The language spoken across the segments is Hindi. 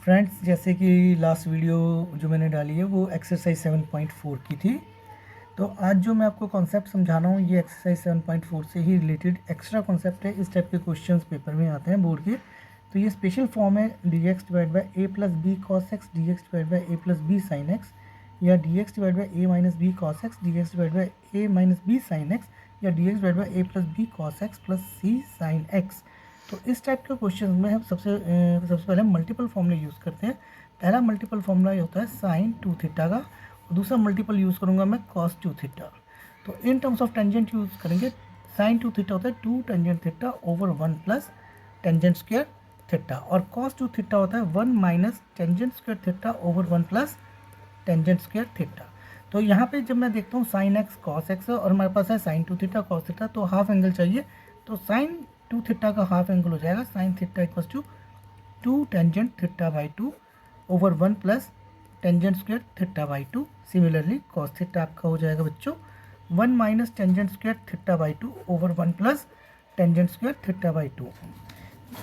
फ्रेंड्स, जैसे कि लास्ट वीडियो जो मैंने डाली है वो एक्सरसाइज 7.4 की थी। तो आज जो मैं आपको कॉन्सेप्ट समझा रहा हूँ ये एक्सरसाइज 7.4 से ही रिलेटेड एक्स्ट्रा कॉन्सेप्ट है। इस टाइप के क्वेश्चंस पेपर में आते हैं बोर्ड के। तो ये स्पेशल फॉर्म है d x divide by a plus b cos x d x divide by a plus b sine x, या d x divide by a minus b cos x d x divide by a minus b sine x, या d x divide by a plus b cos x plus c sine x. तो इस टाइप के क्वेश्चन में हम सबसे पहले मल्टीपल फॉर्मूले यूज़ करते हैं। पहला मल्टीपल फॉर्मूला ये होता है साइन 2 थीटा का, और दूसरा मल्टीपल यूज़ करूँगा मैं कॉस 2 थीटा। तो in terms of tangent use करेंगे। साइन 2 थीटा होता है 2 tangent theta over 1 plus tangent square theta, और कॉस 2 थीटा होता है 1 minus tangent square theta over 1 plus tangent square theta. तो यहाँ पे जब मैं देखता हूँ साइन एक्स कॉस एक्स और हमारे पास है साइन 2 थीटा कॉस थीटा, तो हाफ एंगल चाहिए। तो साइन 2 थीटा का हाफ एंगल हो जाएगा sine theta equals to 2 tangent theta by 2 over 1 plus tangent square theta by 2। Similarly cos theta आपका हो जाएगा बच्चों 1 minus tangent square theta by 2 over 1 plus tangent square theta by 2।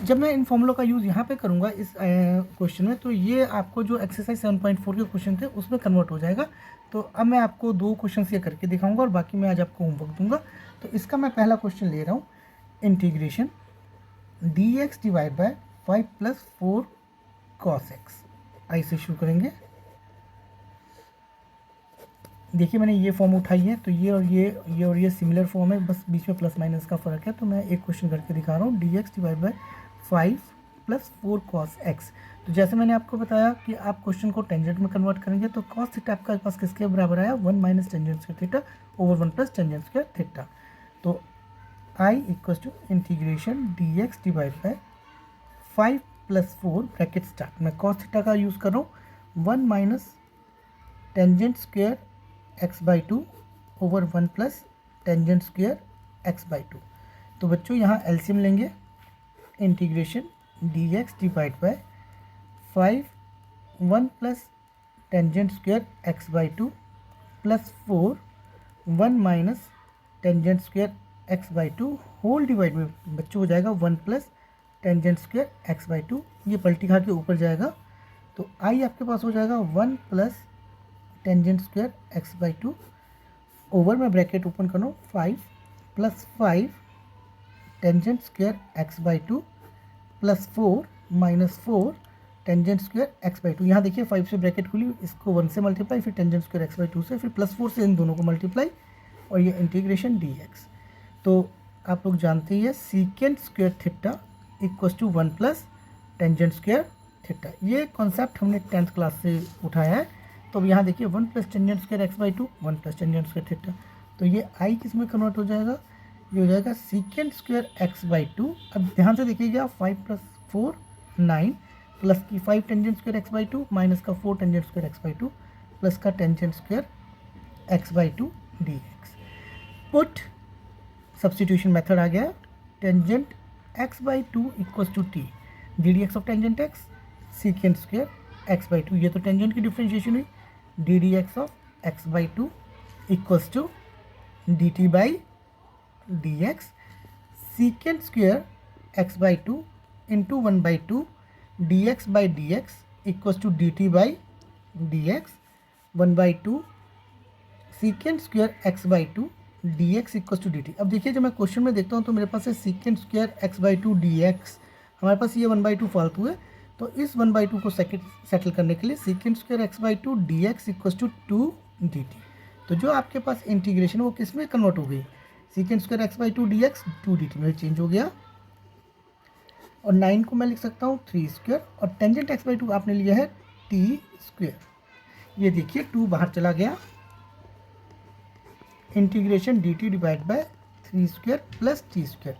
जब मैं इन फॉर्मूलों का यूज़ यहाँ पे करूँगा इस क्वेश्चन में, तो ये आपको जो एक्सरसाइज 7.4 के क्वेश्चन थे उसमें कन्वर्ट हो जाएगा। तो अब मैं आपको 2 क्वेश्चन ये करके दिखाऊंगा और बाकी मैं आज आपको होमवर्क दूंगा। तो इसका मैं पहला क्वेश्चन ले रहा हूँ, integration d x divide by 5 plus 4 cos x. I से शुरू करेंगे। देखिए मैंने ये फॉर्म उठाई है, तो ये सिमिलर फॉर्म है, बस बीच में प्लस माइनस का फ़र्क है। तो मैं एक क्वेश्चन करके दिखा रहा हूँ, D x divide by 5 plus 4 cos x. तो जैसे मैंने आपको बताया कि आप क्वेश्चन को टेंजेंट में कन्वर्ट करेंगे, तो कॉस थीटा आपके पास किसके बराबर आया, 1 minus tangent square theta over 1 plus tangent square theta. तो I equals to integration d x divide by 5 plus 4 bracket start. मैं कॉस थीटा का यूज़ कर रहा हूँ, 1 minus tangent square x by 2 over 1 plus tangent square x by 2। तो बच्चों यहाँ एलसीएम लेंगे, integration d x divide by 5 1 plus tangent square x by 2 plus 4 1 minus tangent square x by 2 whole divide में बच्चों हो जाएगा 1 plus tangent square x by 2। ये पलटी खा के ऊपर जाएगा, तो आई आपके पास हो जाएगा 1 plus tangent square x by 2 over, मैं ब्रैकेट ओपन कर रहा हूँ, 5 plus 5 tangent square x by 2 plus 4 minus 4 tangent square x by 2। यहाँ देखिए 5 से ब्रैकेट खुली, इसको 1 से मल्टीप्लाई, फिर टेंजेंट स्क्वायर एक्स बाई 2 से, फिर प्लस 4 से इन दोनों को मल्टीप्लाई, और ये इंटीग्रेशन डी एक्स। तो आप लोग जानते ही है secant square theta equals to 1 plus tangent square theta. ये कॉन्सेप्ट हमने 10th क्लास से उठाया है। तो अब यहाँ देखिए 1 plus tangent square x by 2 1 plus tangent square theta. तो ये आई किस में कन्वर्ट हो जाएगा, ये हो जाएगा सीकेंट स्क्वायर एक्स बाई 2। अब ध्यान से देखिएगा 5 प्लस 4 9 प्लस की 5 tangent square x by 2 minus का 4 tangent square x by 2 plus का tangent square x by 2 d x. Put substitution method आ गया, tangent x by 2 equals to t d d x of tangent x secant square x by 2। ये तो टेंजेंट की डिफ्रेंशिएशन हुई, d d x of x by 2 equals to d t by d x secant square x by 2 into 1 by 2 d x by d x equals to d t by d x 1 by 2 secant square x by 2 d x equals to d t. अब देखिए जब मैं क्वेश्चन में देखता हूँ तो मेरे पास है secant square x by 2 d x, हमारे पास ये 1 बाई 2 फालतू है। तो इस 1 बाई 2 को सेटल करने के लिए secant square x by 2 d x equals to 2 d t. तो जो आपके पास इंटीग्रेशन है वो किस में कन्वर्ट हो गई, secant square x by 2 d x 2 d T में चेंज हो गया। और 9 को मैं लिख सकता हूँ 3 स्क्वायर, और टेंजेंट एक्स बाई 2 आपने लिया है टी स्क्वायर। ये देखिए 2 बाहर चला गया, integration d t divide by 3 square plus t square.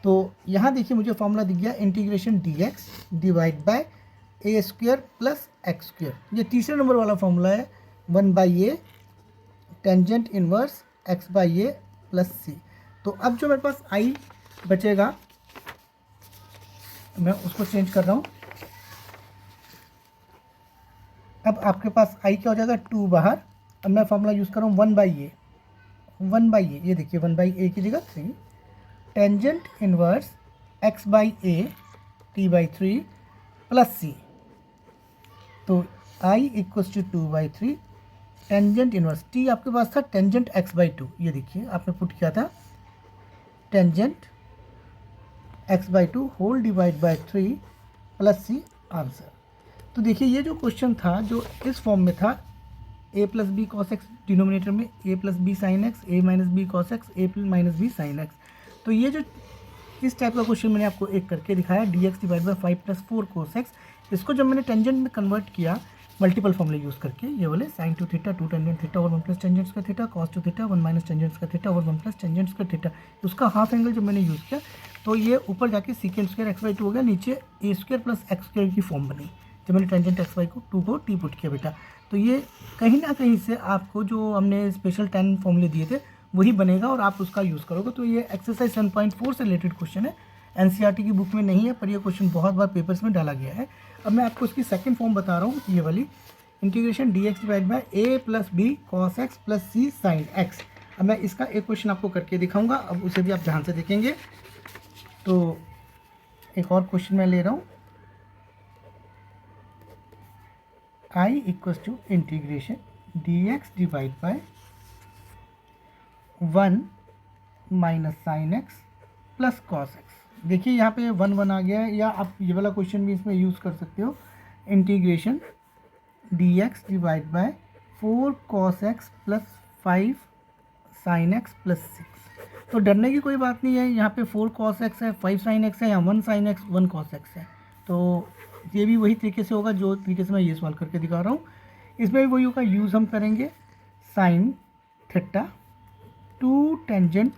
तो यहाँ देखिए मुझे फॉर्मूला दिख गया, integration d x divide by a square plus x square. ये तीसरे नंबर वाला फॉर्मूला है, 1 by a tangent inverse x by a plus c. तो अब जो मेरे पास आई बचेगा मैं उसको चेंज कर रहा हूँ। अब आपके पास आई क्या हो जाएगा 2 बाहर। अब मैं फॉर्मूला यूज़ कर रहा हूँ 1 बाई ए, 1 बाई ए, ये देखिए 1 बाई ए की जगह 3 tangent inverse x by a t by 3 plus c. तो I equals to 2/3 tangent inverse t आपके पास था टेंजेंट x/2, ये देखिए आपने पुट किया था tangent x/2 whole divide by 3 plus c answer. तो देखिए ये जो क्वेश्चन था जो इस फॉर्म में था a plus b cos x denominator में a plus b sine x a minus b cos x a minus b sine x. तो ये जो इस टाइप का क्वेश्चन मैंने आपको एक करके दिखाया dx divide by 5 plus 4 cos x. इसको जब मैंने टेंजेंट में कन्वर्ट किया मल्टीपल फॉर्मूले यूज़ करके, ये बोले sign to theta 2 tangent theta और 1 प्लस टेंजेंट्स का theta, cos two theta 1 minus tangents का थीटा और 1 प्लस टेंजेंट्स का थीटा, उसका हाफ एंगल जब मैंने यूज़ किया तो ये ऊपर जाके सीकेंड स्क्वायर x/2 हो गया, नीचे a square plus x square की फॉर्म बनी जब मैंने टेंजेंट x/2 को टी पुट किया बेटा। तो ये कहीं ना कहीं से आपको जो हमने स्पेशल 10 फॉर्मूले दिए थे वही बनेगा और आप उसका यूज़ करोगे। तो ये एक्सरसाइज 7.4 से रिलेटेड क्वेश्चन है, एनसीईआरटी की बुक में नहीं है पर यह क्वेश्चन बहुत बार पेपर्स में डाला गया है। अब मैं आपको इसकी सेकंड फॉर्म बता रहा हूँ, ये वाली integration dx divide by a plus b cos x plus c sine x. अब मैं इसका एक क्वेश्चन आपको करके दिखाऊंगा, अब उसे भी आप ध्यान से देखेंगे। तो एक और क्वेश्चन मैं ले रहा हूँ, i equals to integration dx divide by 1 minus sine x plus cos x. देखिए यहाँ पे 1 आ गया है, या आप ये वाला क्वेश्चन भी इसमें यूज़ कर सकते हो, integration dx divide by 4 cos x plus 5 sin x plus 6। तो डरने की कोई बात नहीं है, यहाँ पे 4 cos x है, 5 sin x है, या 1 sin x 1 cos x है। तो ये भी वही तरीके से होगा जो तरीके से मैं ये सवाल करके दिखा रहा हूँ। इसमें भी वही होगा, यूज़ हम करेंगे sine theta 2 tangent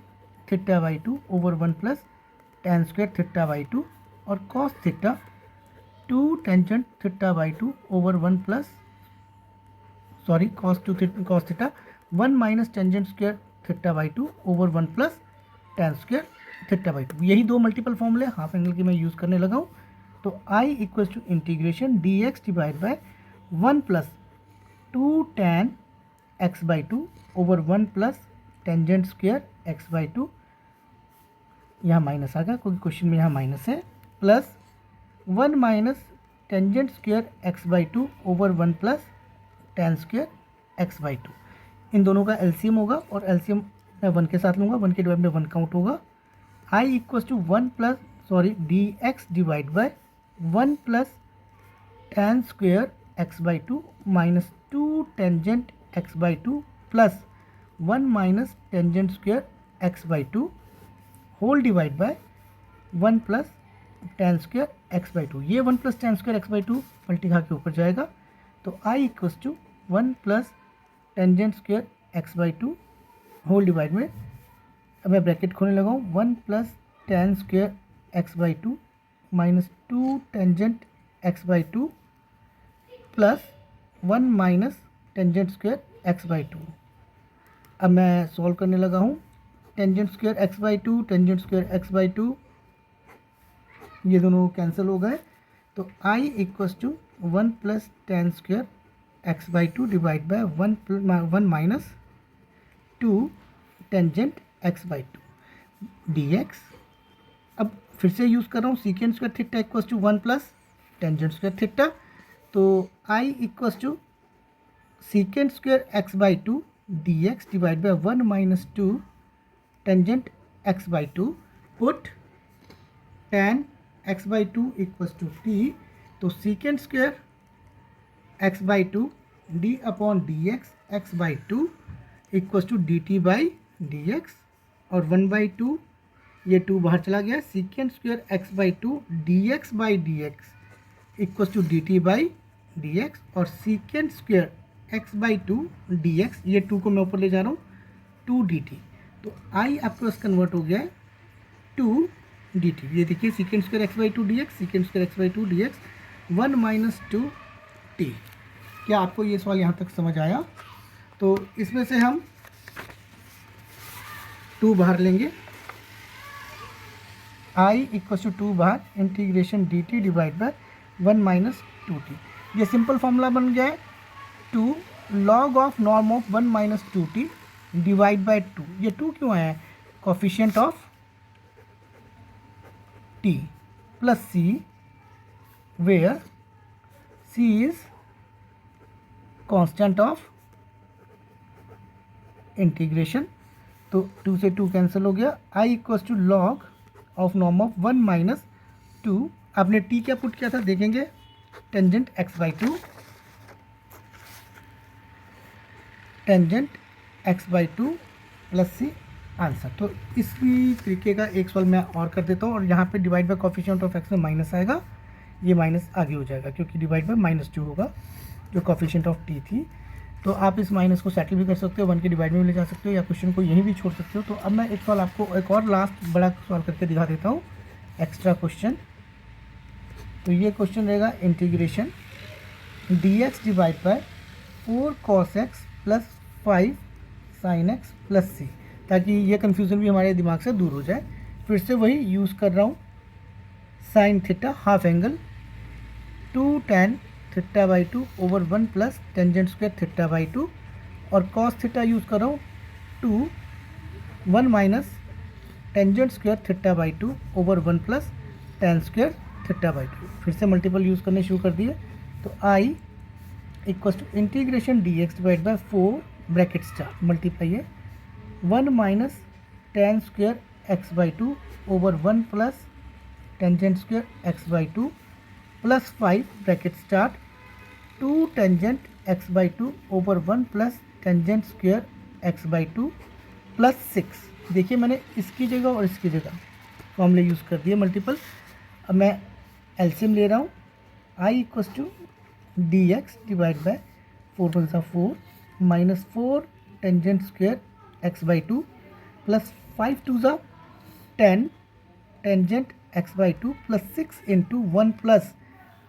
θ/2 over 1 plus tan square θ/2 और cos theta 2 tangent θ/2 over 1 plus cos theta 1 minus tangent square θ/2 over 1 plus tan square θ/2। यही दो मल्टीपल फॉर्मूले हाफ एंगल की मैं यूज़ करने लगा हूँ। तो i equals to integration dx divide by 1 plus 2 tan x/2 over 1 plus tangent square x/2, यहाँ माइनस आ गया क्योंकि क्वेश्चन में यहाँ माइनस है, plus 1 minus tangent square x/2 over 1 plus tan square x/2। इन दोनों का एलसीएम होगा और एलसीएम मैं 1 के साथ लूँगा, 1 के डिवाइड में 1 काउंट होगा। i equals to dx divide by 1 plus tan square x/2 minus 2 tangent x/2 plus 1 minus tangent square x/2 whole divide by 1 plus tan square x/2। ये 1 प्लस tan स्क्वायर x/2 पलटी खा के ऊपर जाएगा। तो i equals to 1 plus tangent square x/2 whole divide में, अब मैं ब्रैकेट खोलने लगा हूँ, 1 plus tan square x/2 minus 2 tangent x/2 plus 1 minus tangent square x/2। अब मैं सॉल्व करने लगा हूँ, tangent square x/2 tangent square x/2 ये दोनों कैंसिल हो गए। तो i equals to 1 plus tan square x/2 divide by 1 minus 2 tangent x/2 dx। अब फिर से यूज़ कर रहा हूँ secant square theta equals to 1 plus tangent square theta. तो i equals to secant square x/2 dx divide by 1 minus 2 tangent x/2 put tan x/2 equals to t। तो सीकेंड square x/2 d upon dx x/2 equals to dt by dx और 1/2 ये 2 बाहर चला गया, secant square x/2 dx by dx equals to dt by dx और सीकेंड स्क्वायर x/2 dx, ये 2 को मैं ऊपर ले जा रहा हूँ 2 dt। तो i आपके पास कन्वर्ट हो गया है 2 dt। ये देखिए secant square x/2 dx, secant square x/2 dx 1 minus 2 t। क्या आपको ये सवाल यहाँ तक समझ आया? तो इसमें से हम 2 बाहर लेंगे, i इक्वल्स टू 2 बाहर integration dt divide by 1 minus 2t। ये सिंपल फॉर्मूला बन गया है 2 log of norm of 1 minus 2t divide by 2। ये 2 क्यों आया है? Coefficient of t plus c where c is constant of integration, तो 2 से 2 कैंसिल हो गया। I equals to log of norm of 1 minus 2, आपने टी क्या पुट किया था देखेंगे, tangent x/2, tangent x/2 plus c answer. तो इसी तरीके का एक सवाल मैं और कर देता हूँ, और यहाँ पे divide by coefficient of x में माइनस आएगा, ये माइनस आगे हो जाएगा क्योंकि डिवाइड बाय -2 होगा जो कोफिशिएंट ऑफ t थी। तो आप इस माइनस को सेटल भी कर सकते हो, 1 के डिवाइड में भी ले जा सकते हो, या क्वेश्चन को यहीं भी छोड़ सकते हो। तो अब मैं एक सवाल आपको एक और लास्ट बड़ा सवाल करके दिखा देता हूँ, एक्स्ट्रा क्वेश्चन। तो ये क्वेश्चन रहेगा integration dx divide by 4 cos x plus 5 sin x plus c, ताकि ये कन्फ्यूज़न भी हमारे दिमाग से दूर हो जाए। फिर से वही यूज़ कर रहा हूँ, sine theta half angle 2 tan θ/2 over 1 plus tangent square θ/2, और कॉस थीटा यूज़ कर रहा हूँ 2 1 minus tangent square θ/2 over 1 plus tan square θ/2। फिर से मल्टीपल यूज़ करने शुरू कर दिए। तो I equals to integration dx divide by 4 bracket star multiply है 1 minus tan square x/2 over 1 plus tangent square x/2 plus 5 bracket start 2 tangent x/2 over 1 plus tangent square x/2 plus 6। देखिए मैंने इसकी जगह और इसकी जगह फॉर्मूले यूज़ कर दिए मल्टीपल। अब मैं एलसीएम ले रहा हूँ, I equals to dx divide by 4 1 4 minus 4 tangent square x/2 plus 5 2 10 tangent x/2 plus 6 into 1 plus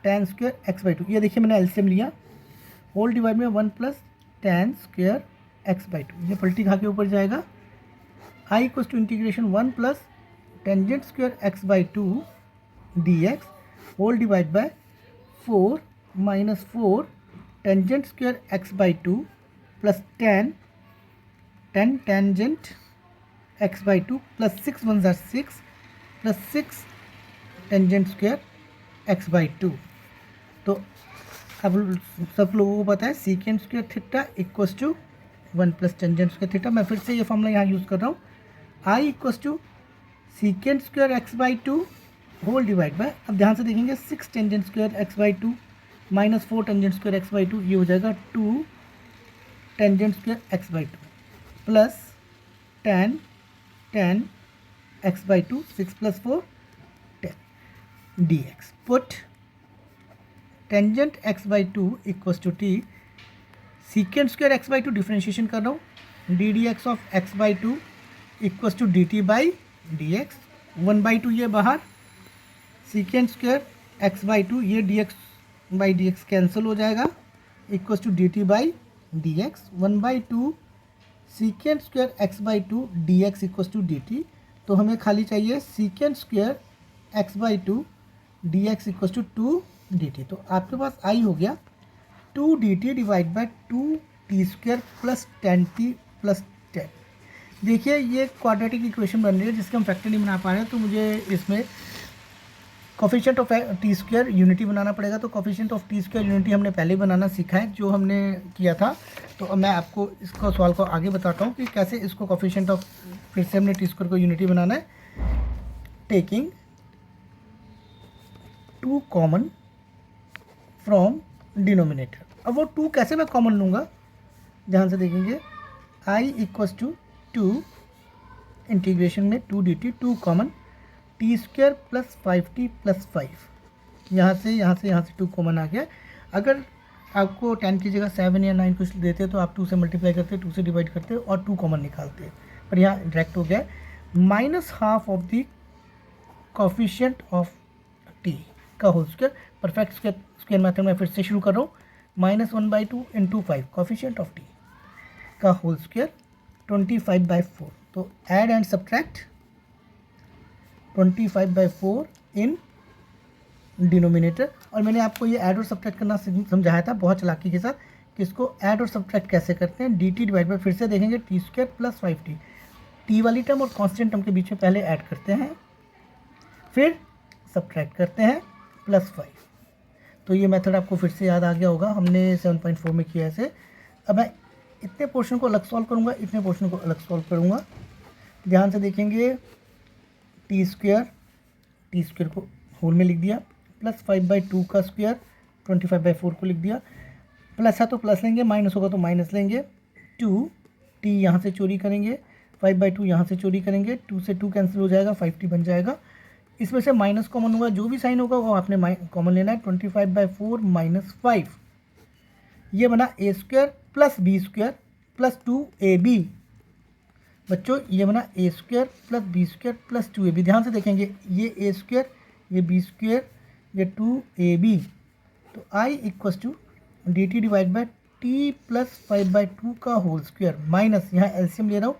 tan square x/2। ये देखिए मैंने एलसीएम लिया, होल डिवाइड में 1 प्लस tan स्क्वायर x/2, ये पलटी खा के ऊपर जाएगा। I equals to integration 1 plus tangent square x/2 dx whole divide by 4 minus 4 tangent square x/2 plus 10 tangent x/2 plus 6 1 6 plus 6 tangent square x/2। तो अब सब लोगों को पता है secant square theta equals to 1 plus tangent square theta. मैं फिर से ये फॉर्मूला यहाँ यूज़ कर रहा हूँ, I equals to secant square x/2 whole divide by, अब ध्यान से देखेंगे 6 tangent square x/2 minus 4 tangent square x/2, ये हो जाएगा 2 tangent square x/2 plus tan x/2 6 plus 4 10 dx। Put tangent x/2 equals to t, secant square x/2 differentiation कर रहा हूँ, ddx of x/2 equals to dt by dx, 1/2 ये बाहर, सीकेंट स्क्वायर x/2 ये dx बाई dx कैंसिल हो जाएगा, equals to dt by dx, 1/2 secant square x/2 dx equals to dt। तो हमें खाली चाहिए secant square x/2 dx equals to 2 dt। तो आपके पास आई हो गया 2 dt divide by 2 T square plus 10t plus 10। देखिए ये क्वाड्रेटिक इक्वेशन बन रही है जिसके हम फैक्टर नहीं बना पा रहे हैं, तो मुझे इसमें coefficient of t square unity बनाना पड़ेगा। तो coefficient of t square unity हमने पहले ही बनाना सीखा है जो हमने किया था। तो अब मैं आपको इसको सवाल को आगे बताता हूँ कि कैसे इसको कोफिशिएंट ऑफ, फिर से हमने टी स्क्वायर को यूनिटी बनाना है, टेकिंग 2 कॉमन फ्रॉम डिनोमिनेटर। अब वो 2 कैसे मैं कॉमन लूँगा, ध्यान से देखेंगे, आई इक्वल्स टू 2 इंटीग्रेशन में 2 dt 2 common, T square plus 5t plus 5, यहाँ से 2 कॉमन आ गया। अगर आपको 10 की जगह 7 या 9 कुछ देते तो आप 2 से मल्टीप्लाई करते, 2 से डिवाइड करते और 2 कॉमन निकालते, पर यहाँ डायरेक्ट हो गया। Minus half of the coefficient of t का whole square, perfect square method में फिर से शुरू कर रहा हूँ, -1/2 इंटू 5 कोफिशिएंट ऑफ टी का होल स्क्वायर 25/4। तो add and subtract 25/4 in denominator. और मैंने आपको ये ऐड और सब्ट्रैक्ट करना समझाया था बहुत चालाकी के साथ कि इसको ऐड और सब्ट्रैक्ट कैसे करते हैं। dt डिवाइड बाई, फिर से देखेंगे T square plus 5t, T वाली टर्म और कांस्टेंट टर्म के बीच में पहले ऐड करते हैं, फिर सब्ट्रैक्ट करते हैं प्लस 5। तो ये मेथड आपको फिर से याद आ गया होगा, हमने 7.4 में किया ऐसे। अब मैं इतने पोर्शन को अलग सॉल्व करूँगा, इतने पोर्शन को अलग सॉल्व करूँगा। ध्यान से देखेंगे, टी स्क्वायर को होल में लिख दिया, प्लस 5/2 का स्क्वायर 25/4 को लिख दिया। प्लस है तो प्लस लेंगे, माइनस होगा तो माइनस लेंगे। 2 टी यहाँ से चोरी करेंगे, 5/2 यहाँ से चोरी करेंगे, 2 से 2 कैंसिल हो जाएगा, 5t बन जाएगा। इसमें से माइनस कॉमन होगा, जो भी साइन होगा वो आपने कॉमन लेना है। 25/4 माइनस 5, ये बना a square plus b square plus 2ab। बच्चों ये बना a square plus b square plus 2ab। ध्यान से देखेंगे, ये a स्क्वायर, ये b स्क्वायर, ये 2ab। तो i equals to d t divide by t plus 5/2 का होल स्क्वायर माइनस, यहाँ एलसीएम ले रहा हूँ,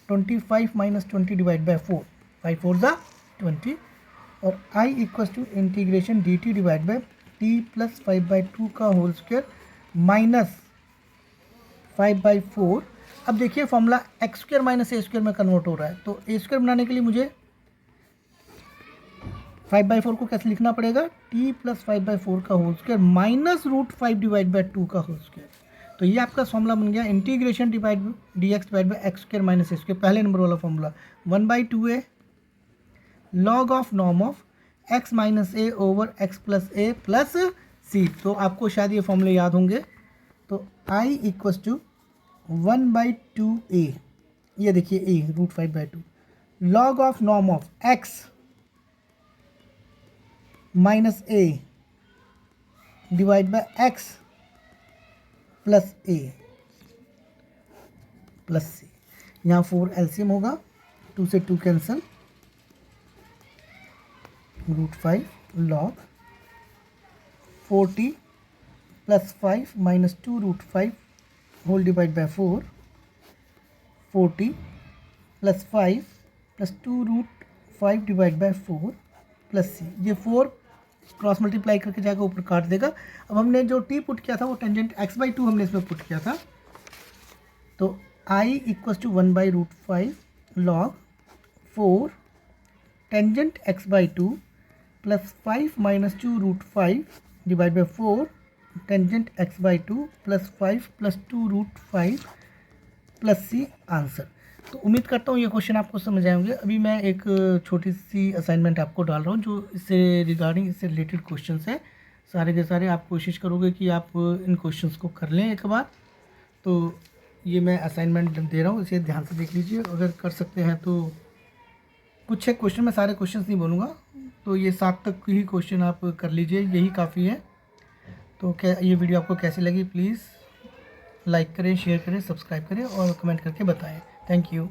25 माइनस 20 डिवाइड बाई 4, 5 4 ज़ा 20। और i equals to integration d t divide by t plus 5/2 का होल स्क्वायर माइनस 5/4। अब देखिए formula x square minus a square में कन्वर्ट हो रहा है, तो ए स्क्वायर बनाने के लिए मुझे 5/4 को कैसे लिखना पड़ेगा, t प्लस 5/4 का whole square minus √5 divide by 2 का होल स्क्वायर। तो ये आपका फॉर्मूला बन गया integration divide d x divide by x square minus a square, पहले नंबर वाला formula. 1/2a log of norm of x minus a over x plus a plus c. तो आपको शायद ये फॉर्मूले याद होंगे। तो i इक्वस टू 1/2a, ये देखिए a √5/2 log of norm of x minus a divide by x plus a plus c. यहाँ 4 एलसीएम होगा, 2 से 2 cancel, √5 log 40 plus 5 minus 2 √5 whole divide by 4, 40 plus 5 plus 2 √5 divide by 4 plus c. ये 4 क्रॉस मल्टीप्लाई करके जाएगा, ऊपर काट देगा। अब हमने जो टी पुट किया था वो टेंजेंट x/2 हमने इसमें पुट किया था। तो i equals to 1/√5 log 4 tangent x/2 plus 5 minus 2 √5 divide by 4 tangent x/2 plus 5 plus 2 √5 plus c answer. तो उम्मीद करता हूँ ये क्वेश्चन आपको समझ आए होंगे। अभी मैं एक छोटी सी असाइनमेंट आपको डाल रहा हूँ जो इससे रिगार्डिंग, इससे रिलेटेड क्वेश्चंस है सारे के सारे। आप कोशिश करोगे कि आप इन क्वेश्चंस को कर लें एक बार। तो ये मैं असाइनमेंट दे रहा हूँ, इसे ध्यान से देख लीजिए। अगर कर सकते हैं तो कुछ एक क्वेश्चन, मैं सारे क्वेश्चंस नहीं बोलूँगा, तो ये 7 तक ही क्वेश्चन आप कर लीजिए, यही काफ़ी है। तो क्या ये वीडियो आपको कैसी लगी, प्लीज़ लाइक करें, शेयर करें, सब्सक्राइब करें और कमेंट करके बताएं। Thank you.